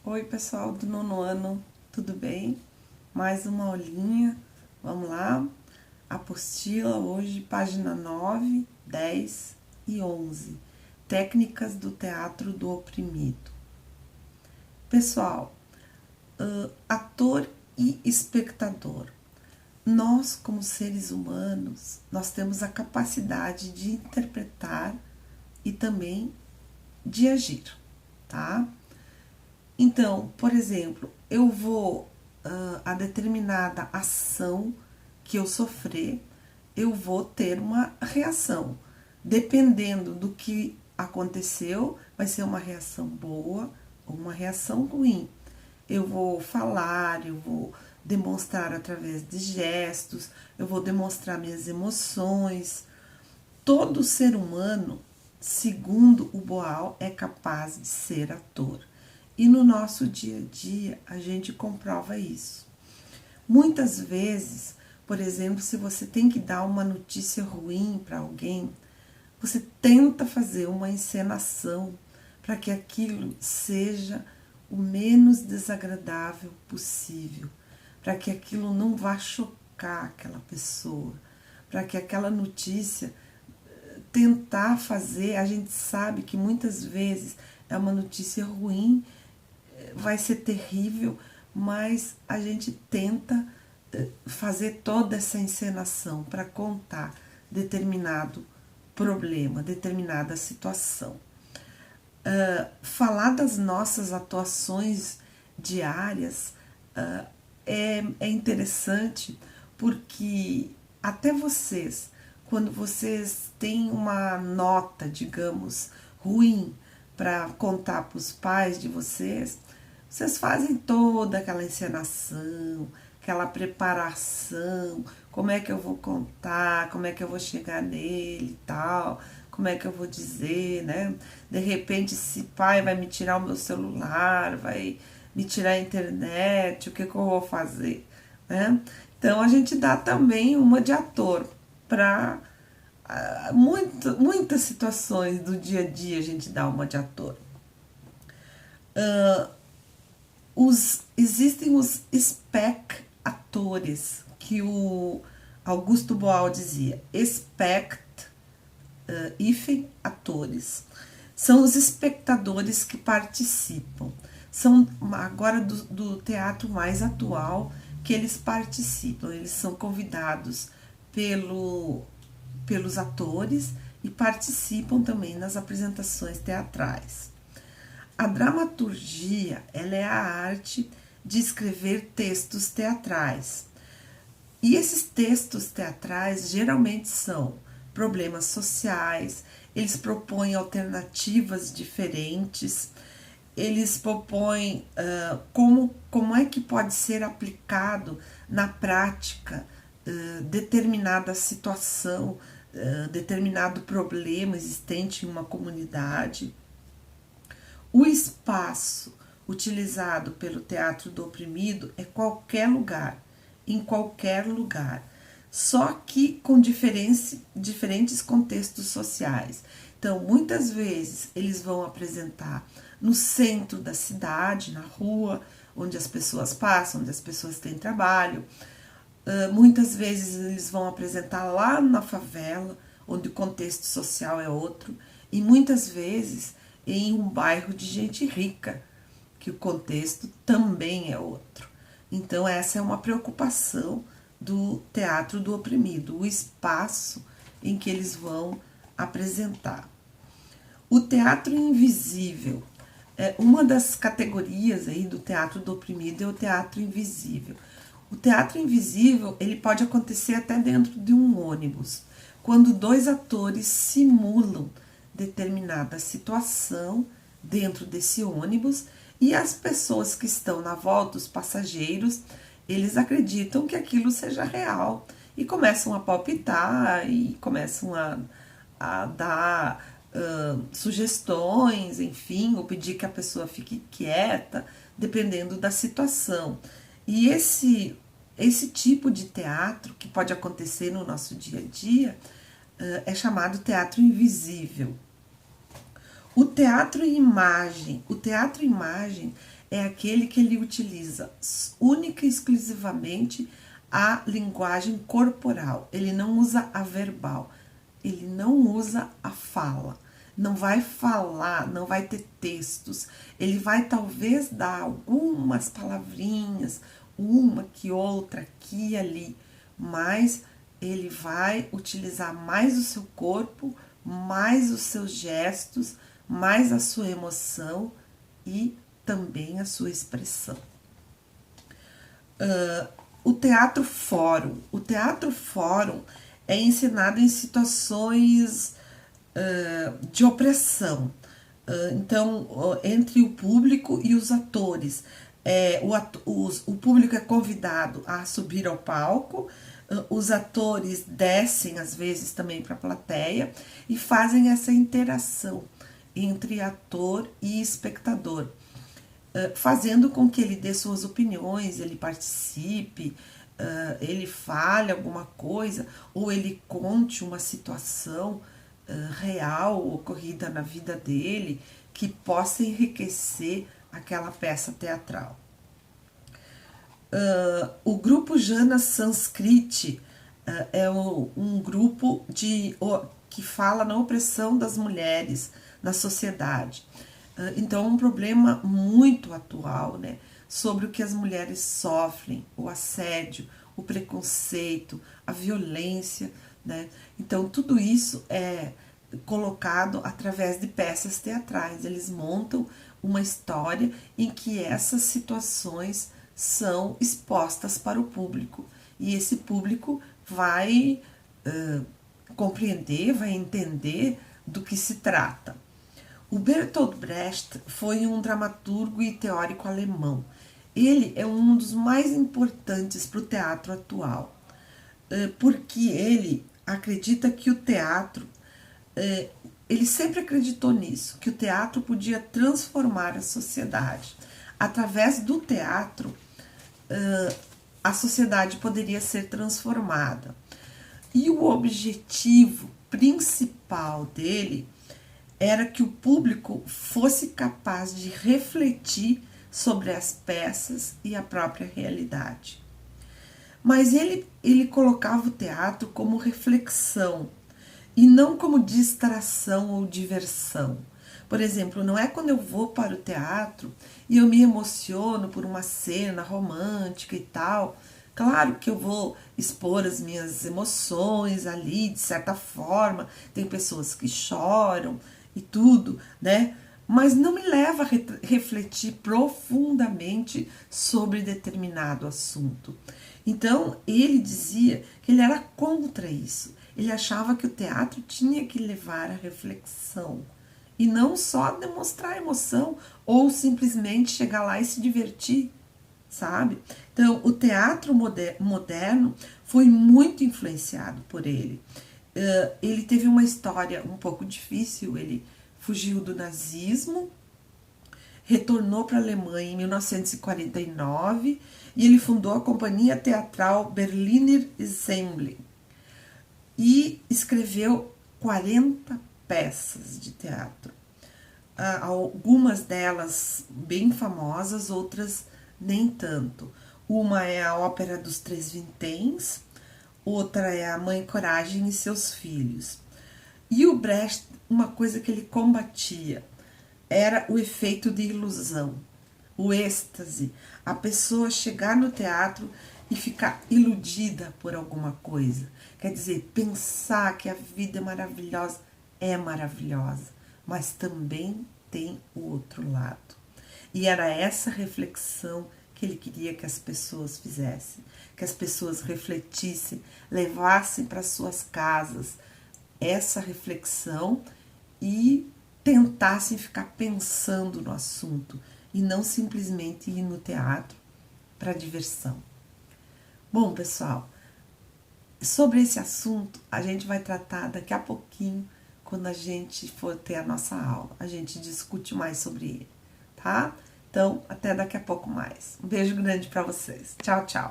Oi, pessoal do nono ano, tudo bem? Mais uma aulinha, vamos lá. Apostila hoje, página 9, 10 e 11. Técnicas do teatro do oprimido. Pessoal, ator e espectador. Nós, como seres humanos, nós temos a capacidade de interpretar e também de agir, tá? Então, por exemplo, eu vou a determinada ação que eu sofrer, eu vou ter uma reação. Dependendo do que aconteceu, vai ser uma reação boa ou uma reação ruim. Eu vou falar, eu vou demonstrar através de gestos, eu vou demonstrar minhas emoções. Todo ser humano, segundo o Boal, é capaz de ser ator. E no nosso dia a dia, a gente comprova isso. Muitas vezes, por exemplo, se você tem que dar uma notícia ruim para alguém, você tenta fazer uma encenação para que aquilo seja o menos desagradável possível, para que aquilo não vá chocar aquela pessoa, para que aquela notícia tentar fazer, a gente sabe que muitas vezes é uma notícia ruim, vai ser terrível, mas a gente tenta fazer toda essa encenação para contar determinado problema, determinada situação. Falar das nossas atuações diárias é interessante porque até vocês, quando vocês têm uma nota, digamos, ruim para contar para os pais de vocês fazem toda aquela encenação, aquela preparação, como é que eu vou contar, como é que eu vou chegar nele e tal, como é que eu vou dizer, né? De repente, esse pai vai me tirar o meu celular, vai me tirar a internet, o que eu vou fazer, né? Então, a gente dá também uma de ator para muitas situações do dia a dia, a gente dá uma de ator. Existem os spectatores, que o Augusto Boal dizia, hífen atores. São os espectadores que participam. São agora do teatro mais atual que eles participam. Eles são convidados pelos atores e participam também nas apresentações teatrais. A dramaturgia, ela é a arte de escrever textos teatrais. E esses textos teatrais geralmente são problemas sociais, eles propõem alternativas diferentes, eles propõem como é que pode ser aplicado na prática determinada situação, determinado problema existente em uma comunidade. O espaço utilizado pelo teatro do oprimido é qualquer lugar, em qualquer lugar, só que com diferentes contextos sociais. Então, muitas vezes eles vão apresentar no centro da cidade, na rua, onde as pessoas passam, onde as pessoas têm trabalho. Muitas vezes eles vão apresentar lá na favela, onde o contexto social é outro, e muitas vezes em um bairro de gente rica, que o contexto também é outro. Então, essa é uma preocupação do teatro do oprimido, o espaço em que eles vão apresentar. O teatro invisível, uma das categorias aí do teatro do oprimido é o teatro invisível. O teatro invisível, ele pode acontecer até dentro de um ônibus, quando dois atores simulam determinada situação dentro desse ônibus e as pessoas que estão na volta, os passageiros, eles acreditam que aquilo seja real e começam a palpitar e começam a dar sugestões, enfim, ou pedir que a pessoa fique quieta, dependendo da situação. E esse tipo de teatro que pode acontecer no nosso dia a dia é chamado teatro invisível. O teatro imagem é aquele que ele utiliza única e exclusivamente a linguagem corporal. Ele não usa a verbal, ele não usa a fala. Não vai falar, não vai ter textos. Ele vai talvez dar algumas palavrinhas, uma que outra aqui e ali, mas ele vai utilizar mais o seu corpo, mais os seus gestos, mais a sua emoção e também a sua expressão. O teatro fórum. O teatro fórum é ensinado em situações de opressão. Então, entre o público e os atores. O público é convidado a subir ao palco, os atores descem às vezes também para a plateia e fazem essa interação entre ator e espectador, fazendo com que ele dê suas opiniões, ele participe, ele fale alguma coisa ou ele conte uma situação real ocorrida na vida dele que possa enriquecer aquela peça teatral. O grupo Jana Sanskrit é um grupo que fala na opressão das mulheres na sociedade. Então, é um problema muito atual, né? Sobre o que as mulheres sofrem, o assédio, o preconceito, a violência, né? Então, tudo isso é colocado através de peças teatrais. Eles montam uma história em que essas situações são expostas para o público. E esse público vai compreender, vai entender do que se trata. O Bertolt Brecht foi um dramaturgo e teórico alemão. Ele é um dos mais importantes para o teatro atual, porque ele acredita que o teatro, ele sempre acreditou nisso, que o teatro podia transformar a sociedade. Através do teatro, a sociedade poderia ser transformada. E o objetivo principal dele era que o público fosse capaz de refletir sobre as peças e a própria realidade. Mas ele colocava o teatro como reflexão e não como distração ou diversão. Por exemplo, não é quando eu vou para o teatro e eu me emociono por uma cena romântica e tal. Claro que eu vou expor as minhas emoções ali, de certa forma. Tem pessoas que choram e tudo, né? Mas não me leva a refletir profundamente sobre determinado assunto. Então, ele dizia que ele era contra isso. Ele achava que o teatro tinha que levar à reflexão e não só demonstrar emoção ou simplesmente chegar lá e se divertir, sabe? Então, o teatro moderno foi muito influenciado por ele. Ele teve uma história um pouco difícil, ele fugiu do nazismo, retornou para a Alemanha em 1949 e ele fundou a companhia teatral Berliner Ensemble e escreveu 40 peças de teatro. Algumas delas bem famosas, outras nem tanto. Uma é a Ópera dos Três Vinténs, outra é a Mãe Coragem e Seus Filhos. E o Brecht, uma coisa que ele combatia era o efeito de ilusão, o êxtase, a pessoa chegar no teatro e ficar iludida por alguma coisa. Quer dizer, pensar que a vida é maravilhosa, mas também tem o outro lado. E era essa reflexão que ele queria que as pessoas fizessem, que as pessoas refletissem, levassem para suas casas essa reflexão e tentassem ficar pensando no assunto e não simplesmente ir no teatro para diversão. Bom, pessoal, sobre esse assunto a gente vai tratar daqui a pouquinho, quando a gente for ter a nossa aula. A gente discute mais sobre ele, tá? Então, até daqui a pouco mais. Um beijo grande para vocês. Tchau, tchau.